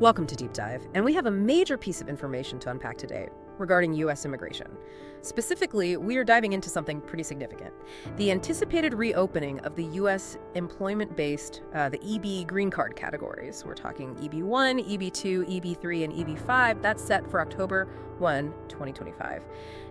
Welcome to Deep Dive, and we have a major piece of information to unpack today regarding U.S. immigration. Specifically, we are diving into something pretty significant: the anticipated reopening of the U.S. employment-based, the EB green card categories. We're talking EB1, EB2, EB3, and EB5. That's set for October 1, 2025.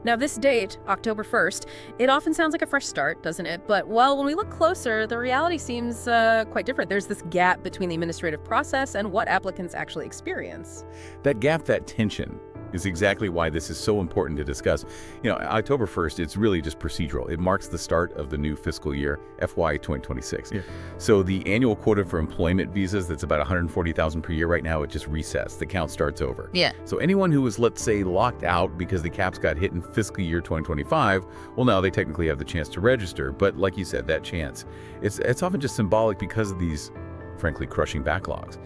Now, this date, October 1st, it often sounds like a fresh start, doesn't it? But, well, when we look closer, the reality seems quite different. There's this gap between the administrative process and what applicants actually experience. That gap, that tension, is exactly why this is so important to discuss. October 1st, it's really just procedural. It marks the start of the new fiscal year, FY 2026. Yeah. So the annual quota for employment visas, that's about 140,000 per year right now, it just resets. The count starts over. Yeah. So anyone who was, let's say, locked out because the caps got hit in fiscal year 2025, well, now they technically have the chance to register. But like you said, that chance, it's often just symbolic because of these, frankly, crushing backlogs.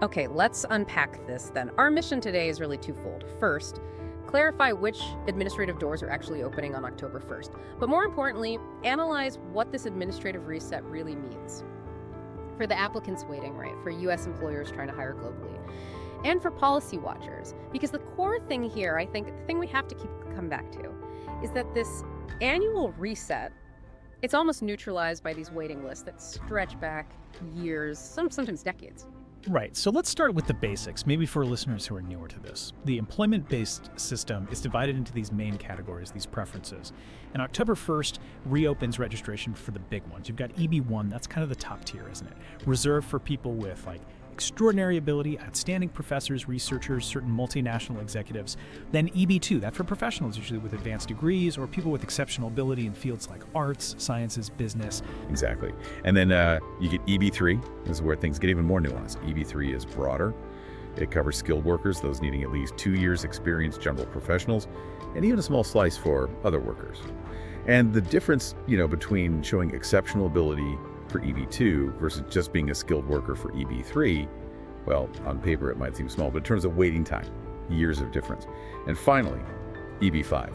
Okay, let's unpack this then. Our mission today is really twofold. First, clarify which administrative doors are actually opening on October 1st. But more importantly, analyze what this administrative reset really means for the applicants waiting, right? For U.S. employers trying to hire globally. And for policy watchers. Because the core thing here, I think, the thing we have to come back to, is that this annual reset, it's almost neutralized by these waiting lists that stretch back years, sometimes decades. Right, so let's start with the basics, maybe for listeners who are newer to this. The employment-based system is divided into these main categories, these preferences. And October 1st reopens registration for the big ones. You've got EB1, that's kind of the top tier, isn't it? Reserved for people with extraordinary ability, outstanding professors, researchers, certain multinational executives. Then EB2, that's for professionals, usually with advanced degrees or people with exceptional ability in fields like arts, sciences, business. Exactly. And then you get EB3. This is where things get even more nuanced. EB3 is broader. It covers skilled workers, those needing at least 2 years experience, general professionals, and even a small slice for other workers. And the difference, between showing exceptional ability for EB2 versus just being a skilled worker for EB3, well, on paper it might seem small, but in terms of waiting time, years of difference. And finally, EB5.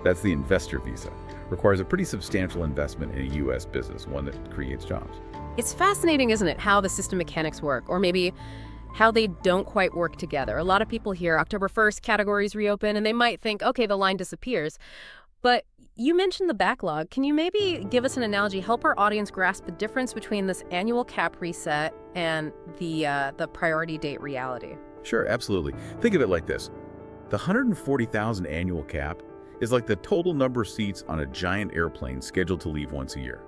That's the investor visa. Requires a pretty substantial investment in a U.S. business, one that creates jobs. It's fascinating, isn't it, how the system mechanics work, or maybe how they don't quite work together. A lot of people hear October 1st, categories reopen, and they might think, okay, the line disappears. But you mentioned the backlog. Can you maybe give us an analogy, help our audience grasp the difference between this annual cap reset and the priority date reality? Sure, absolutely. Think of it like this. The 140,000 annual cap is like the total number of seats on a giant airplane scheduled to leave once a year.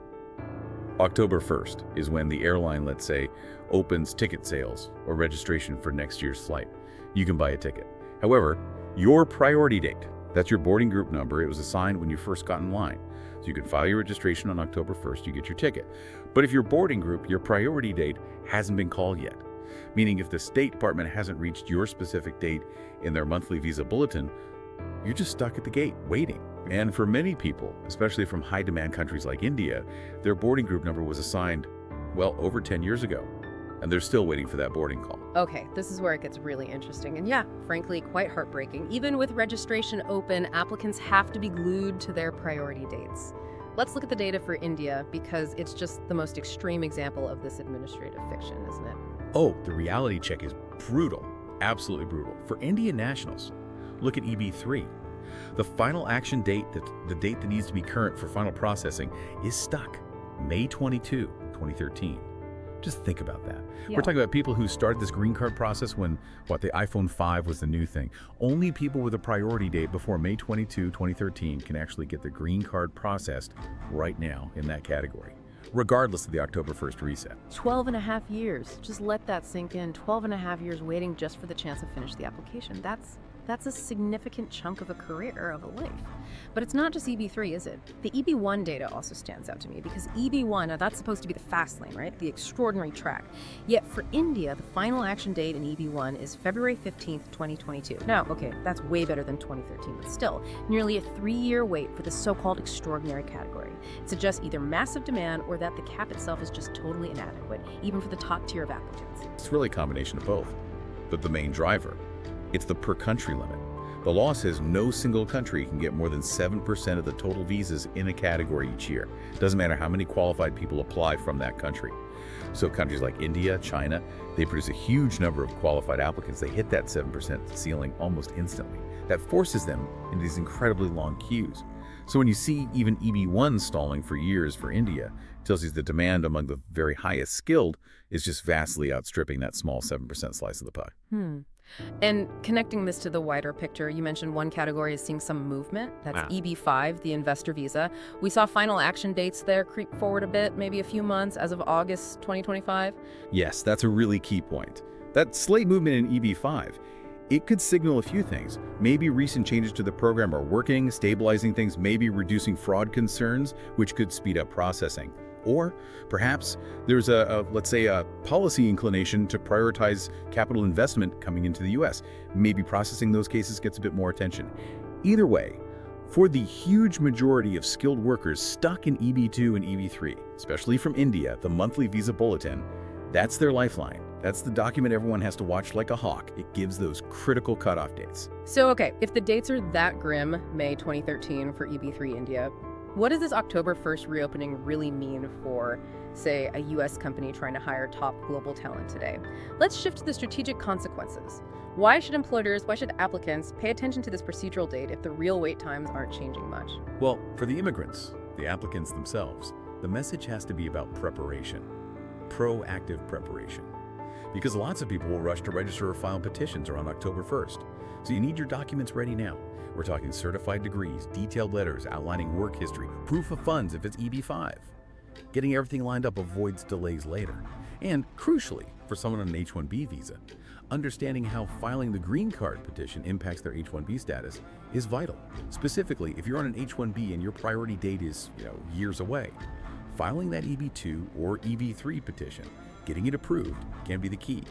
October 1st is when the airline, let's say, opens ticket sales or registration for next year's flight. You can buy a ticket. However, your priority date, that's your boarding group number, it was assigned when you first got in line. So you can file your registration on October 1st, you get your ticket. But if your boarding group, your priority date hasn't been called yet, meaning if the State Department hasn't reached your specific date in their monthly visa bulletin, you're just stuck at the gate, waiting. And for many people, especially from high-demand countries like India, their boarding group number was assigned, well, over 10 years ago. And they're still waiting for that boarding call. Okay, this is where it gets really interesting. And yeah, frankly, quite heartbreaking. Even with registration open, applicants have to be glued to their priority dates. Let's look at the data for India, because it's just the most extreme example of this administrative fiction, isn't it? Oh, the reality check is brutal. Absolutely brutal. For Indian nationals, look at EB3. The final action date, the date that needs to be current for final processing, is stuck. May 22, 2013. Just think about that. Yeah. We're talking about people who started this green card process when, the iPhone 5 was the new thing. Only people with a priority date before May 22, 2013 can actually get the green card processed right now in that category, regardless of the October 1st reset. 12 and a half years. Just let that sink in. 12 and a half years waiting just for the chance to finish the application. That's a significant chunk of a career, of a life. But it's not just EB3, is it? The EB1 data also stands out to me, because EB1, now that's supposed to be the fast lane, right? The extraordinary track. Yet for India, the final action date in EB1 is February 15th, 2022. Now, okay, that's way better than 2013, but still, nearly a 3-year wait for the so-called extraordinary category. It suggests either massive demand or that the cap itself is just totally inadequate, even for the top tier of applicants. It's really a combination of both. But the main driver, it's the per country limit. The law says no single country can get more than 7% of the total visas in a category each year. Doesn't matter how many qualified people apply from that country. So countries like India, China, they produce a huge number of qualified applicants. They hit that 7% ceiling almost instantly. That forces them into these incredibly long queues. So when you see even EB1 stalling for years for India, it tells you the demand among the very highest skilled is just vastly outstripping that small 7% slice of the pie. And connecting this to the wider picture, you mentioned one category is seeing some movement. That's EB5, the investor visa. We saw final action dates there creep forward a bit, maybe a few months as of August 2025. Yes, that's a really key point. That slight movement in EB5, it could signal a few things. Maybe recent changes to the program are working, stabilizing things, maybe reducing fraud concerns, which could speed up processing. Or perhaps there's let's say, a policy inclination to prioritize capital investment coming into the U.S. Maybe processing those cases gets a bit more attention. Either way, for the huge majority of skilled workers stuck in EB2 and EB3, especially from India, the monthly visa bulletin, that's their lifeline. That's the document everyone has to watch like a hawk. It gives those critical cutoff dates. So, okay, if the dates are that grim, May 2013 for EB3 India, what does this October 1st reopening really mean for, say, a U.S. company trying to hire top global talent today? Let's shift to the strategic consequences. Why should applicants pay attention to this procedural date if the real wait times aren't changing much? Well, for the immigrants, the applicants themselves, the message has to be about preparation, proactive preparation. Because lots of people will rush to register or file petitions around October 1st. So you need your documents ready now. We're talking certified degrees, detailed letters outlining work history, proof of funds if it's EB5. Getting everything lined up avoids delays later. And crucially, for someone on an H-1B visa, understanding how filing the green card petition impacts their H-1B status is vital. Specifically, if you're on an H-1B and your priority date is, years away, filing that EB2 or EB3 petition, getting it approved, can be the key.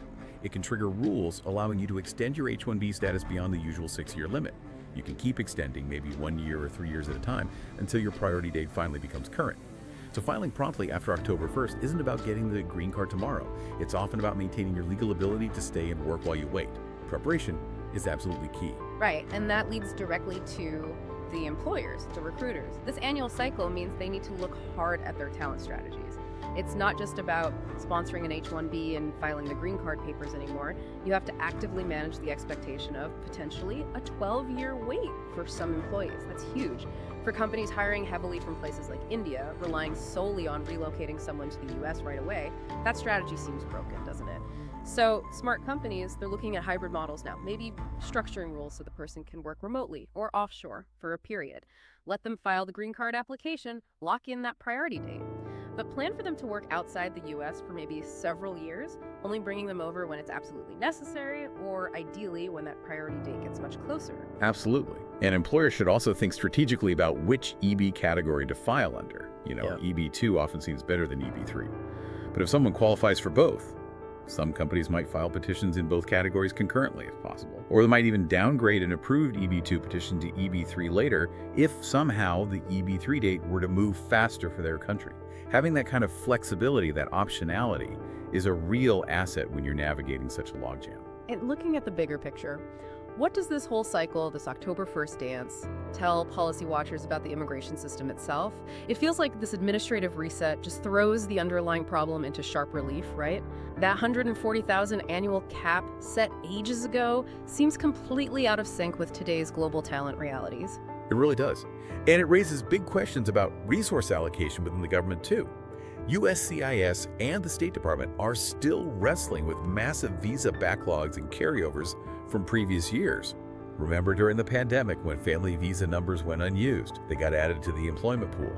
It can trigger rules allowing you to extend your H-1B status beyond the usual 6-year limit. You can keep extending maybe 1 year or 3 years at a time until your priority date finally becomes current. So filing promptly after October 1st isn't about getting the green card tomorrow. It's often about maintaining your legal ability to stay and work while you wait. Preparation is absolutely key. Right, and that leads directly to the employers, the recruiters. This annual cycle means they need to look hard at their talent strategies. It's not just about sponsoring an H-1B and filing the green card papers anymore. You have to actively manage the expectation of potentially a 12-year wait for some employees. That's huge. For companies hiring heavily from places like India, relying solely on relocating someone to the US right away, that strategy seems broken, doesn't it? So smart companies, they're looking at hybrid models now, maybe structuring rules so the person can work remotely or offshore for a period. Let them file the green card application, lock in that priority date. But plan for them to work outside the US for maybe several years, only bringing them over when it's absolutely necessary, or ideally when that priority date gets much closer. Absolutely. And employers should also think strategically about which EB category to file under. EB2 often seems better than EB3. But if someone qualifies for both, some companies might file petitions in both categories concurrently if possible. Or they might even downgrade an approved EB2 petition to EB3 later if somehow the EB3 date were to move faster for their country. Having that kind of flexibility, that optionality, is a real asset when you're navigating such a logjam. And looking at the bigger picture, what does this whole cycle, this October 1st dance, tell policy watchers about the immigration system itself? It feels like this administrative reset just throws the underlying problem into sharp relief, right? That 140,000 annual cap set ages ago seems completely out of sync with today's global talent realities. It really does. And it raises big questions about resource allocation within the government too. USCIS and the State Department are still wrestling with massive visa backlogs and carryovers from previous years. Remember during the pandemic when family visa numbers went unused, they got added to the employment pool.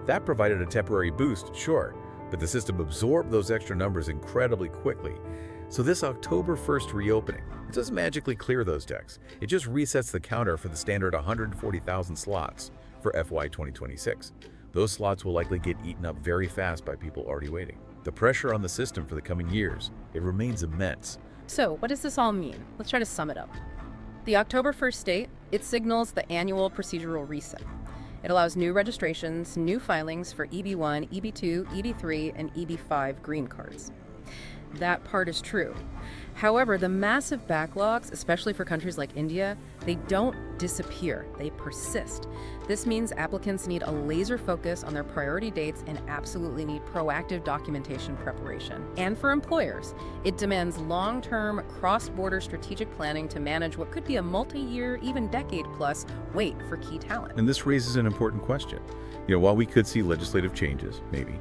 That provided a temporary boost, sure, but the system absorbed those extra numbers incredibly quickly. So this October 1st reopening, it doesn't magically clear those decks. It just resets the counter for the standard 140,000 slots for FY 2026. Those slots will likely get eaten up very fast by people already waiting. The pressure on the system for the coming years, it remains immense. So what does this all mean? Let's try to sum it up. The October 1st date, it signals the annual procedural reset. It allows new registrations, new filings for EB1, EB2, EB3, and EB5 green cards. That part is true. However, the massive backlogs, especially for countries like India, they don't disappear, they persist. This means applicants need a laser focus on their priority dates and absolutely need proactive documentation preparation. And for employers, it demands long-term, cross-border strategic planning to manage what could be a multi-year, even decade-plus wait for key talent. And this raises an important question. While we could see legislative changes, maybe,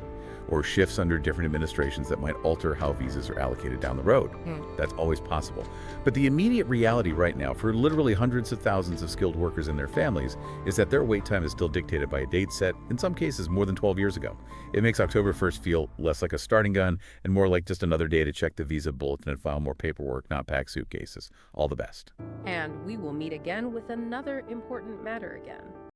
or shifts under different administrations that might alter how visas are allocated down the road. That's always possible. But the immediate reality right now for literally hundreds of thousands of skilled workers and their families is that their wait time is still dictated by a date set, in some cases more than 12 years ago. It makes October 1st feel less like a starting gun and more like just another day to check the visa bulletin and file more paperwork, not pack suitcases. All the best. And we will meet again with another important matter again.